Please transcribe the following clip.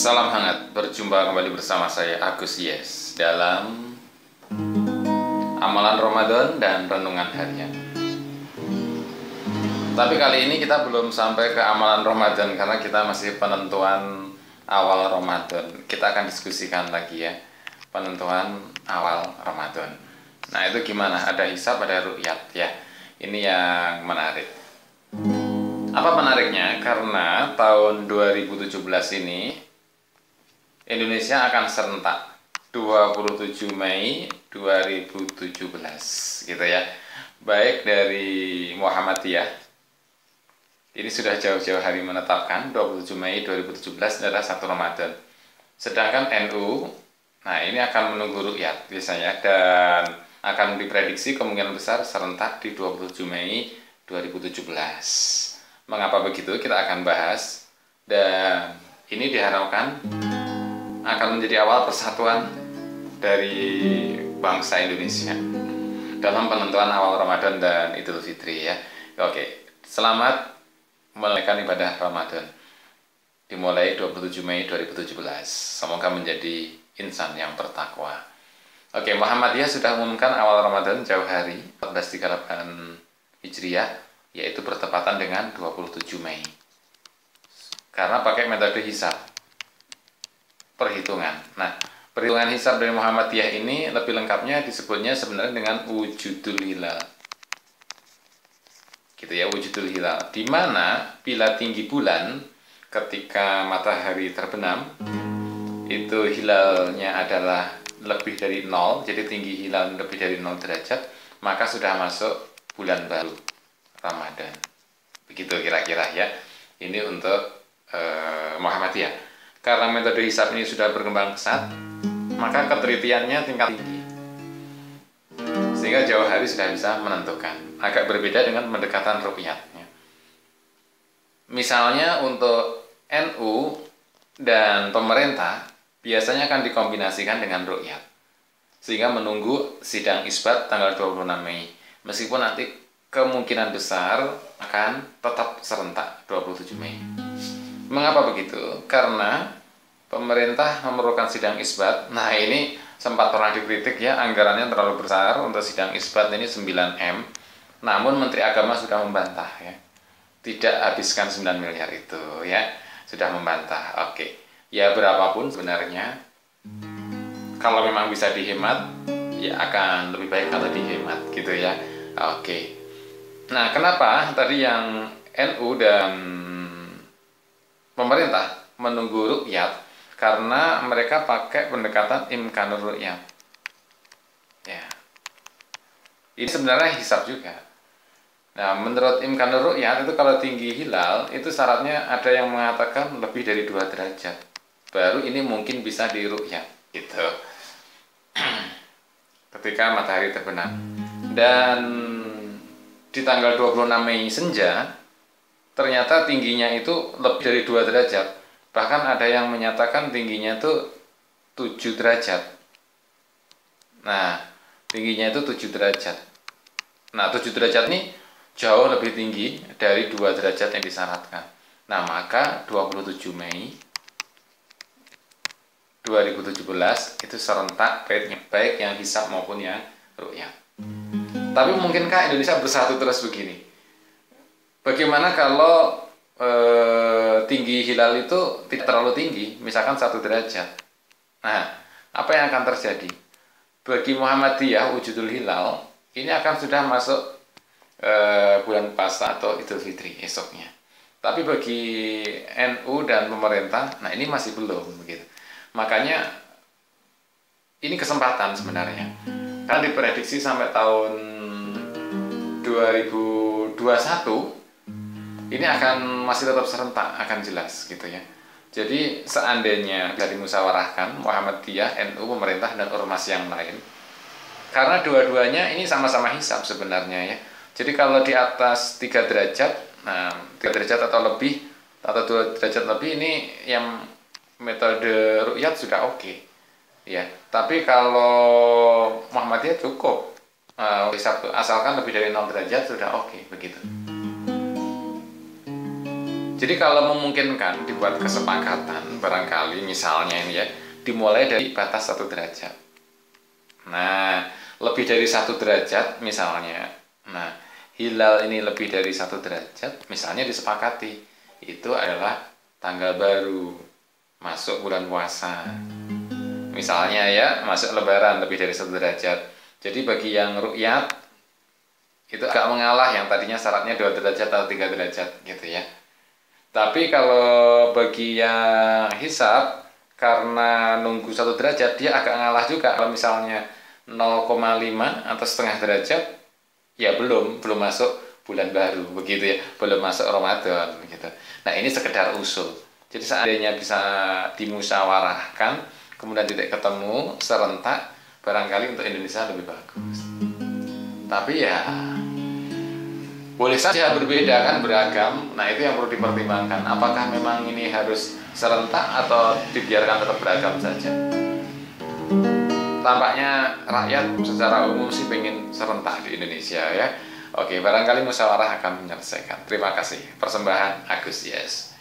Salam hangat, berjumpa kembali bersama saya Agus Yes dalam Amalan Ramadan dan Renungan Harian. Tapi kali ini kita belum sampai ke Amalan Ramadan karena kita masih penentuan awal Ramadan. Kita akan diskusikan lagi ya, penentuan awal Ramadan. Nah itu gimana? Ada hisab, ada ru'yat ya. Ini yang menarik. Apa menariknya? Karena tahun 2017 ini Indonesia akan serentak 27 Mei 2017 gitu ya. Baik dari Muhammadiyah, ini sudah jauh-jauh hari menetapkan 27 Mei 2017 adalah 1 Ramadan. Sedangkan NU, nah ini akan menunggu ru'yat biasanya dan akan diprediksi kemungkinan besar serentak di 27 Mei 2017. Mengapa begitu? Kita akan bahas, dan ini diharapkan akan menjadi awal persatuan dari bangsa Indonesia dalam penentuan awal Ramadan dan Idul Fitri ya. Oke, selamat menunaikan ibadah Ramadan. Dimulai 27 Mei 2017. Semoga menjadi insan yang bertakwa. Oke, Muhammadiyah sudah mengumumkan awal Ramadan jauh hari 1438 Hijriah, yaitu bertepatan dengan 27 Mei. Karena pakai metode hisab, perhitungan. Nah, perhitungan hisab dari Muhammadiyah ini lebih lengkapnya disebutnya sebenarnya dengan wujudul hilal. Gitu ya, wujudul hilal. Di mana bila tinggi bulan ketika matahari terbenam, itu hilalnya adalah lebih dari 0, jadi tinggi hilal lebih dari 0 derajat, maka sudah masuk bulan baru Ramadan. Begitu kira-kira ya. Ini untuk Muhammadiyah. Karena metode hisab ini sudah berkembang pesat, maka ketelitiannya tingkat tinggi, sehingga jauh hari sudah bisa menentukan. Agak berbeda dengan pendekatan ru'yatnya. Misalnya untuk NU dan pemerintah biasanya akan dikombinasikan dengan ru'yat, sehingga menunggu sidang isbat tanggal 26 Mei. Meskipun nanti kemungkinan besar akan tetap serentak 27 Mei. Mengapa begitu? Karena pemerintah memerlukan sidang isbat. Nah ini sempat pernah dikritik ya, anggarannya terlalu besar untuk sidang isbat ini 9M. Namun Menteri Agama sudah membantah ya, tidak habiskan 9 miliar itu ya, sudah membantah. Oke, ya berapapun sebenarnya, kalau memang bisa dihemat, ya akan lebih baik kalau dihemat gitu ya. Oke. Nah, kenapa tadi yang NU dan pemerintah menunggu ru'yat? Karena mereka pakai pendekatan imkanur ru'yat. Ya. Ini sebenarnya hisab juga. Nah, menurut imkanur ru'yat itu kalau tinggi hilal, itu syaratnya ada yang mengatakan lebih dari 2 derajat. Baru ini mungkin bisa di ru'yat gitu. Ketika matahari terbenam. Dan di tanggal 26 Mei senja, ternyata tingginya itu lebih dari 2 derajat. Bahkan ada yang menyatakan tingginya itu 7 derajat. Nah, tingginya itu 7 derajat. Nah, 7 derajat ini jauh lebih tinggi dari 2 derajat yang disyaratkan. Nah, maka 27 Mei 2017 itu serentak baik yang hisab maupun yang ru'yat. Tapi mungkinkah Indonesia bersatu terus begini? Bagaimana kalau tinggi hilal itu tidak terlalu tinggi, misalkan 1 derajat? Nah, apa yang akan terjadi? Bagi Muhammadiyah, wujudul hilal ini akan sudah masuk bulan puasa atau Idul Fitri esoknya. Tapi bagi NU dan pemerintah, nah ini masih belum begitu. Makanya ini kesempatan sebenarnya. Karena diprediksi sampai tahun 2021 ini akan masih tetap serentak, akan jelas gitu ya. Jadi seandainya bisa dimusyawarahkan Muhammadiyah, NU, pemerintah dan ormas yang lain, karena dua-duanya ini sama-sama hisab sebenarnya ya. Jadi kalau di atas 3 derajat, nah 3 derajat atau lebih atau 2 derajat lebih, ini yang metode ru'yat sudah oke ya. Tapi kalau Muhammadiyah cukup asalkan lebih dari 0 derajat sudah oke begitu. Jadi kalau memungkinkan dibuat kesepakatan, barangkali misalnya ini ya, dimulai dari batas 1 derajat. Nah, lebih dari 1 derajat misalnya. Nah, hilal ini lebih dari 1 derajat, misalnya disepakati. Itu adalah tanggal baru, masuk bulan puasa. Misalnya ya, masuk lebaran lebih dari 1 derajat. Jadi bagi yang ru'yat, itu agak mengalah yang tadinya syaratnya 2 derajat atau 3 derajat gitu ya. Tapi kalau bagi yang hisab, karena nunggu 1 derajat, dia agak ngalah juga. Kalau misalnya 0,5 atau setengah derajat, ya belum masuk bulan baru, begitu ya, belum masuk Ramadan gitu. Nah ini sekedar usul. Jadi seandainya bisa dimusyawarahkan, kemudian tidak ketemu serentak, barangkali untuk Indonesia lebih bagus. Tapi ya boleh saja berbeda kan, beragam. Nah itu yang perlu dipertimbangkan. Apakah memang ini harus serentak atau dibiarkan tetap beragam saja? Tampaknya rakyat secara umum sih pengen serentak di Indonesia ya. Oke, barangkali musyawarah akan menyelesaikan. Terima kasih. Persembahan Agus Yes.